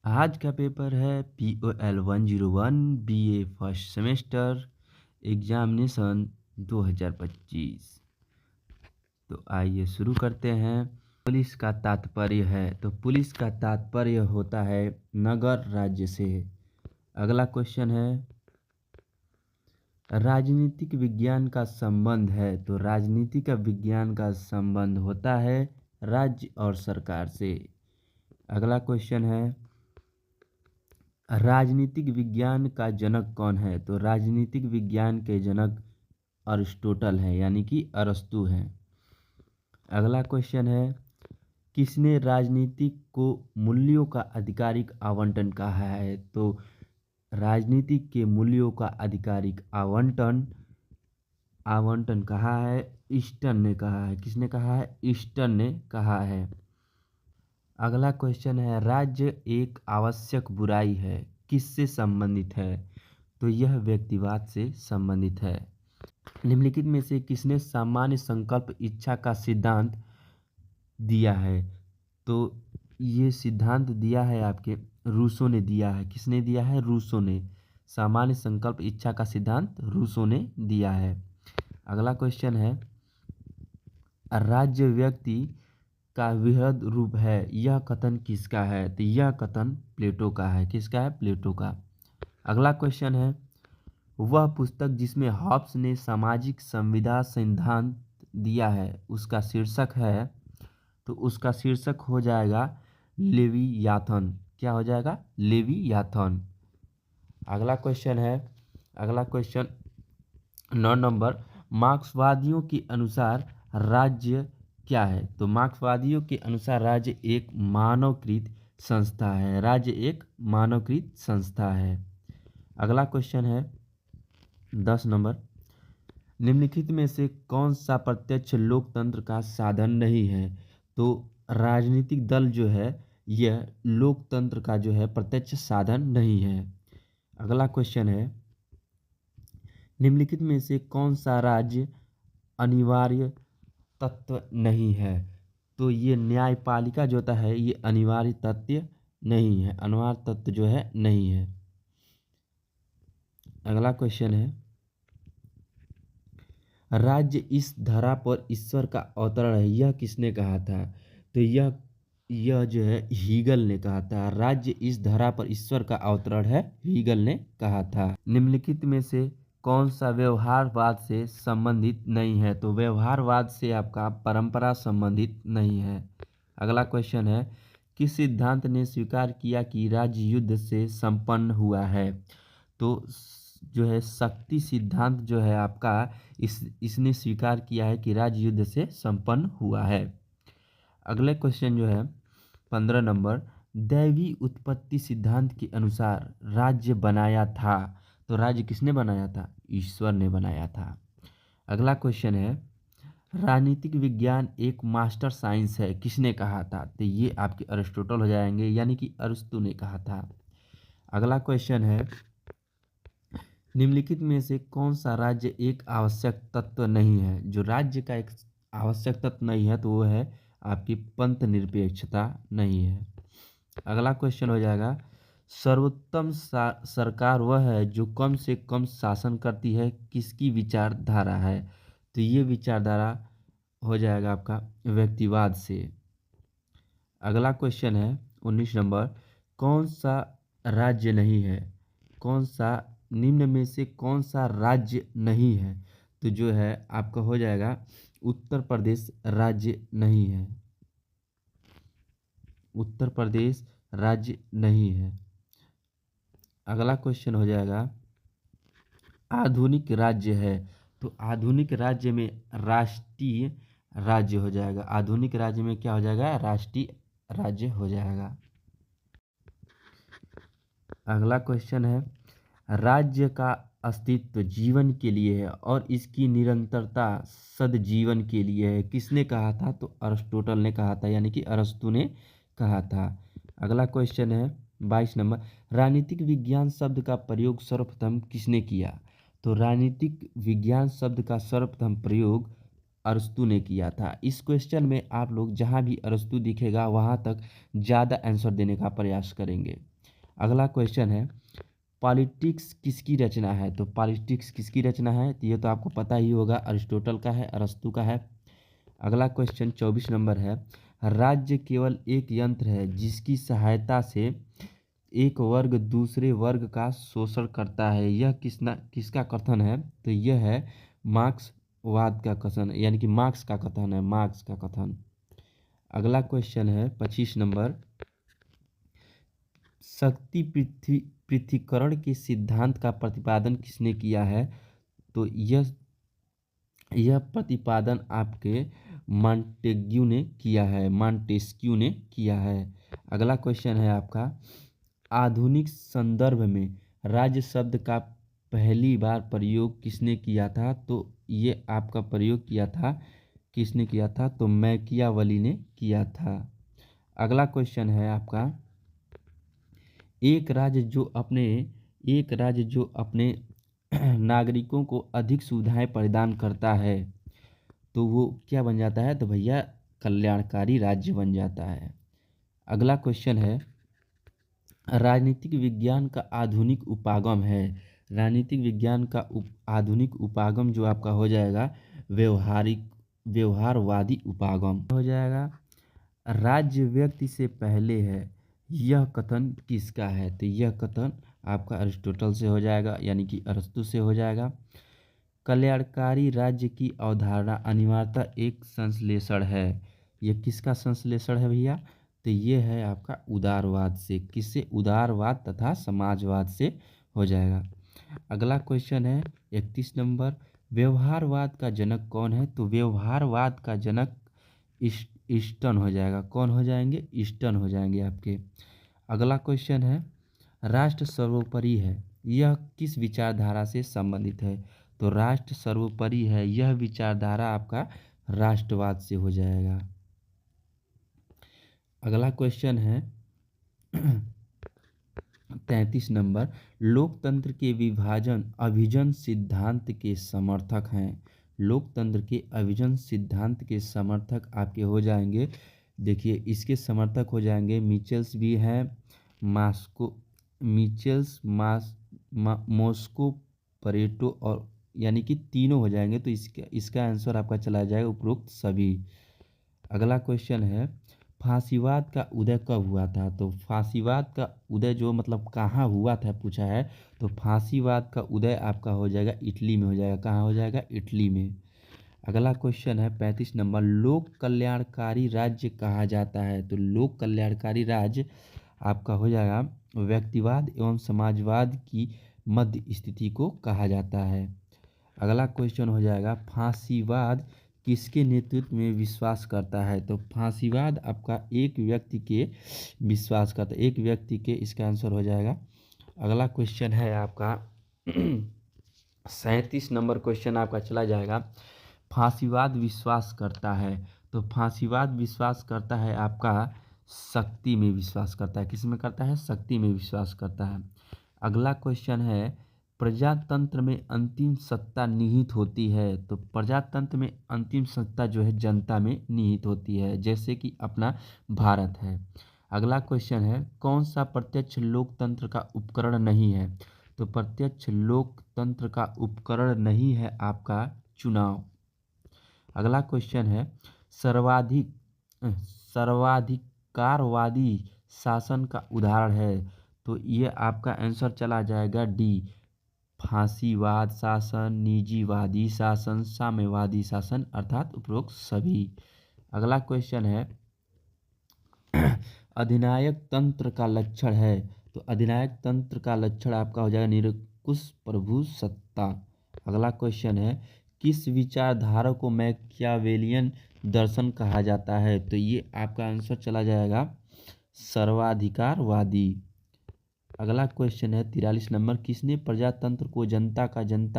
आज का पेपर है POL 101 BA first semester examination 2025। तो आइए शुरू करते हैं। पुलिस का तात्पर्य है तो पुलिस का तात्पर्य होता है नगर राज्य से। अगला क्वेश्चन है राजनीतिक विज्ञान का संबंध है तो राजनीति का विज्ञान का संबंध होता है राज्य और सरकार से। अगला क्वेश्चन है राजनीतिक विज्ञान का जनक कौन है तो राजनीतिक विज्ञान के जनक अरिस्टोटल हैं यानी कि अरस्तु हैं। अगला क्वेश्चन है किसने राजनीतिक को मूल्यों का आधिकारिक आवंटन कहा है तो राजनीतिक के मूल्यों का आधिकारिक आवंटन आवंटन कहा है ईस्टन ने कहा है। किसने कहा है? ईस्टन ने कहा है। अगला क्वेश्चन है राज्य एक आवश्यक बुराई है किससे संबंधित है तो यह व्यक्तिवाद से संबंधित है। निम्नलिखित में से किसने सामान्य संकल्प इच्छा का सिद्धांत दिया है तो ये सिद्धांत दिया है आपके रूसो ने दिया है। किसने दिया है? रूसो ने। सामान्य संकल्प इच्छा का सिद्धांत रूसो ने दिया है। अगला क्वेश्चन है राज्य व्यक्ति का वृहद रूप है यह कथन किसका है तो यह कथन प्लेटो का है। किसका है? प्लेटो का। अगला क्वेश्चन है वह पुस्तक जिसमें हॉब्स ने सामाजिक संविदा सिद्धांत दिया है उसका शीर्षक है तो उसका शीर्षक हो जाएगा लेवियाथन। क्या हो जाएगा? लेवियाथन। अगला क्वेश्चन 9 नंबर मार्क्सवादियों के अनुसार राज्य क्या है तो मार्क्सवादियों के अनुसार राज्य एक मानवकृत संस्था है। राज्य एक मानवकृत संस्था है। अगला क्वेश्चन है 10 नंबर निम्नलिखित में से कौन सा प्रत्यक्ष लोकतंत्र का साधन नहीं है तो राजनीतिक दल जो है यह लोकतंत्र का जो है प्रत्यक्ष साधन नहीं है। अगला क्वेश्चन है निम्नलिखित में से कौन सा राज्य अनिवार्य तत्व नहीं है तो ये न्यायपालिका जो होता है ये अनिवार्य तथ्य नहीं है, अनिवार्य तत्व जो है नहीं है। अगला क्वेश्चन है राज्य इस धरा पर ईश्वर का अवतरण है यह किसने कहा था तो यह जो है हीगल ने कहा था। राज्य इस धरा पर ईश्वर का अवतरण है हीगल ने कहा था। निम्नलिखित में से कौन सा व्यवहारवाद से संबंधित नहीं है तो व्यवहारवाद से आपका परंपरा संबंधित नहीं है। अगला क्वेश्चन है किस सिद्धांत ने स्वीकार किया कि राज्य युद्ध से संपन्न हुआ है तो जो है शक्ति सिद्धांत जो है आपका इसने स्वीकार किया है कि राज्य युद्ध से संपन्न हुआ है। अगले क्वेश्चन जो है 15 नंबर दैवी उत्पत्ति सिद्धांत के अनुसार राज्य बनाया था तो राज्य किसने बनाया था? ईश्वर ने बनाया था। अगला क्वेश्चन है राजनीतिक विज्ञान एक मास्टर साइंस है किसने कहा था तो ये आपके अरिस्टोटल हो जाएंगे यानी कि अरस्तु ने कहा था। अगला क्वेश्चन है निम्नलिखित में से कौन सा राज्य एक आवश्यक तत्व नहीं है जो राज्य का एक आवश्यक तत्व नहीं है तो वो है आपकी पंथ निरपेक्षता नहीं है। अगला क्वेश्चन हो जाएगा सर्वोत्तम सरकार वह है जो कम से कम शासन करती है किसकी विचारधारा है तो ये विचारधारा हो जाएगा आपका व्यक्तिवाद से। अगला क्वेश्चन है 19 नंबर कौन सा राज्य नहीं है कौन सा निम्न में से कौन सा राज्य नहीं है तो जो है आपका हो जाएगा उत्तर प्रदेश राज्य नहीं है। उत्तर प्रदेश राज्य नहीं है। अगला क्वेश्चन हो जाएगा आधुनिक राज्य है तो आधुनिक राज्य में राष्ट्रीय राज्य हो जाएगा। आधुनिक राज्य में क्या हो जाएगा? राष्ट्रीय राज्य हो जाएगा। अगला क्वेश्चन है राज्य का अस्तित्व जीवन के लिए है और इसकी निरंतरता सदजीवन के लिए है किसने कहा था तो अरिस्टोटल ने कहा था यानी कि अरस्तु ने कहा था। अगला क्वेश्चन है 22 नंबर राजनीतिक विज्ञान शब्द का प्रयोग सर्वप्रथम किसने किया तो राजनीतिक विज्ञान शब्द का सर्वप्रथम प्रयोग अरस्तु ने किया था। इस क्वेश्चन में आप लोग जहाँ भी अरस्तु दिखेगा वहाँ तक ज़्यादा आंसर देने का प्रयास करेंगे। अगला क्वेश्चन है, पॉलिटिक्स किसकी रचना है? तो पॉलिटिक्स किसकी रचना है? तो ये तो आपको पता ही होगा, अरिस्टोटल का है, अरस्तू का है। अगला क्वेश्चन 24 नंबर है, राज्य केवल एक यंत्र है जिसकी सहायता से एक वर्ग दूसरे वर्ग का शोषण करता है, यह किसका कथन है? तो यह है मार्क्सवाद का कथन, यानी कि मार्क्स का कथन है, मार्क्स का कथन। अगला क्वेश्चन है 25 नंबर, शक्ति पृथक्करण के सिद्धांत का प्रतिपादन किसने किया है? तो यह प्रतिपादन आपके मॉन्टेग्यू ने किया है, मॉन्टेस्क्यू ने किया है। अगला क्वेश्चन है आपका, आधुनिक संदर्भ में राज्य शब्द का पहली बार प्रयोग किसने किया था? तो ये आपका प्रयोग किया था, किसने किया था? तो मैकियावली ने किया था। अगला क्वेश्चन है आपका, एक राज्य जो अपने नागरिकों को अधिक सुविधाएं प्रदान करता है तो वो क्या बन जाता है? तो भैया कल्याणकारी राज्य बन जाता है। अगला क्वेश्चन है, राजनीतिक विज्ञान का आधुनिक उपागम है। राजनीतिक विज्ञान का आधुनिक उपागम जो आपका हो जाएगा व्यवहारवादी उपागम हो जाएगा। राज्य व्यक्ति से पहले है, यह कथन किसका है? तो यह कथन आपका अरिस्टोटल से हो जाएगा, यानी कि अरस्तू से हो जाएगा। कल्याणकारी राज्य की अवधारणा अनिवार्यतः एक संश्लेषण है, यह किसका संश्लेषण है भैया? तो ये है आपका उदारवाद से, किससे? उदारवाद तथा समाजवाद से हो जाएगा। अगला क्वेश्चन है 31 नंबर, व्यवहारवाद का जनक कौन है? तो व्यवहारवाद का जनक ईस्टन हो जाएगा। कौन हो जाएंगे? ईस्टन हो जाएंगे आपके। अगला क्वेश्चन है, राष्ट्र सर्वोपरि है, यह किस विचारधारा से संबंधित है? तो राष्ट्र सर्वोपरि है, यह विचारधारा आपका राष्ट्रवाद से हो जाएगा। अगला क्वेश्चन है 33 नंबर, लोकतंत्र के विभाजन अभिजन सिद्धांत के समर्थक हैं। लोकतंत्र के अभिजन सिद्धांत के समर्थक आपके हो जाएंगे, देखिए इसके समर्थक हो जाएंगे मिचेल्स भी हैं, मॉस्को परेटो, और यानी कि तीनों हो जाएंगे। तो इसका आंसर आपका चला जाएगा उपरोक्त सभी। अगला क्वेश्चन है, फांसीवाद का उदय कब हुआ था? तो फांसीवाद का उदय जो मतलब कहाँ हुआ था पूछा है, तो फांसीवाद का उदय आपका हो जाएगा इटली में हो जाएगा। कहाँ हो जाएगा? इटली में। अगला क्वेश्चन है 35 नंबर, लोक कल्याणकारी राज्य कहा जाता है? तो लोक कल्याणकारी राज्य आपका हो जाएगा व्यक्तिवाद एवं समाजवाद की मध्य स्थिति को कहा जाता है। अगला क्वेश्चन हो जाएगा, फांसीवाद किसके नेतृत्व में विश्वास करता है? तो फांसीवाद आपका एक व्यक्ति के विश्वास करता है, एक व्यक्ति के, इसका आंसर हो जाएगा। अगला क्वेश्चन है आपका 37 नंबर क्वेश्चन आपका चला जाएगा, फांसीवाद विश्वास करता है, तो फांसीवाद विश्वास करता है आपका शक्ति में विश्वास करता है। किस में करता है? शक्ति में विश्वास करता है। अगला क्वेश्चन है, प्रजातंत्र में अंतिम सत्ता निहित होती है? तो प्रजातंत्र में अंतिम सत्ता जो है जनता में निहित होती है, जैसे कि अपना भारत है। अगला क्वेश्चन है, कौन सा प्रत्यक्ष लोकतंत्र का उपकरण नहीं है? तो प्रत्यक्ष लोकतंत्र का उपकरण नहीं है आपका चुनाव। अगला क्वेश्चन है, सर्वाधिकारवादी शासन का उदाहरण है? तो ये आपका आंसर चला जाएगा डी, फांसीवाद शासन, निजीवादी शासन, साम्यवादी शासन, अर्थात उपरोक्त सभी। अगला क्वेश्चन है, अधिनायक तंत्र का लक्षण है? तो अधिनायक तंत्र का लक्षण आपका हो जाएगा निरंकुश प्रभु सत्ता। अगला क्वेश्चन है, किस विचारधारा को मैकियावेलियन दर्शन कहा जाता है? तो ये आपका आंसर चला जाएगा सर्वाधिकारवादी। अगला क्वेश्चन है 43 नंबर, किसने प्रजातंत्र को जनता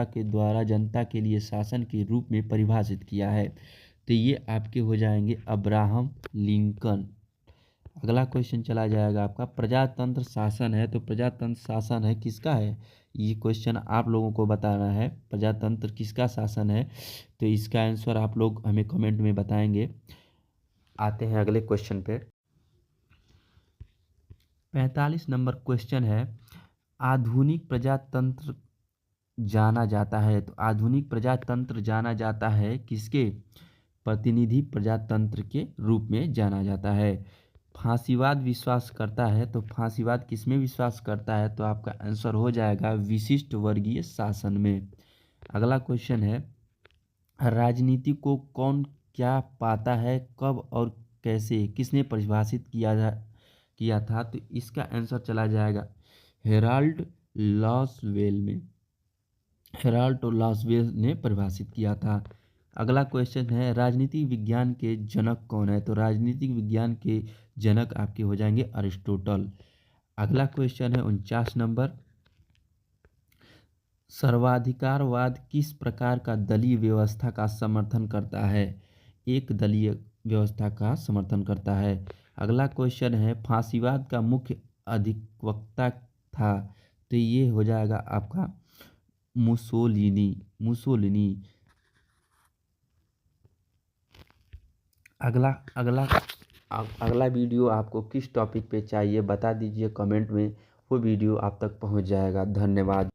के द्वारा जनता के लिए शासन के रूप में परिभाषित किया है? तो ये आपके हो जाएंगे अब्राहम लिंकन। अगला क्वेश्चन चला जाएगा आपका, प्रजातंत्र शासन है, तो प्रजातंत्र शासन है किसका है? ये क्वेश्चन आप लोगों को बताना है, प्रजातंत्र किसका शासन है? तो इसका आंसर आप लोग हमें कमेंट में बताएंगे। आते हैं अगले क्वेश्चन पे। 45 नंबर क्वेश्चन है, आधुनिक प्रजातंत्र जाना जाता है। तो आधुनिक प्रजातंत्र जाना जाता है किसके? प्रतिनिधि प्रजातंत्र के रूप में जाना जाता है। फांसीवाद विश्वास करता है, तो फांसीवाद किसमें विश्वास करता है? तो आपका आंसर हो जाएगा विशिष्ट वर्गीय शासन में। अगला क्वेश्चन है, राजनीति को कौन क्या पाता है, कब और कैसे, किसने परिभाषित किया था? तो इसका आंसर चला जाएगा हेराल्ड लॉसवेल में। हेराल्ड लॉसवेल ने परिभाषित किया था। अगला क्वेश्चन है, राजनीतिक विज्ञान के जनक कौन है? तो राजनीतिक विज्ञान के जनक आपके हो जाएंगे अरिस्टोटल। अगला क्वेश्चन है 49 नंबर, सर्वाधिकारवाद किस प्रकार का दलीय व्यवस्था का समर्थन करता है? एक दलीय व्यवस्था का समर्थन करता है। अगला क्वेश्चन है, फांसीवाद का मुख्य अधिवक्ता था? तो ये हो जाएगा आपका मुसोलिनी। अगला वीडियो आपको किस टॉपिक पे चाहिए बता दीजिए कमेंट में, वो वीडियो आप तक पहुंच जाएगा। धन्यवाद।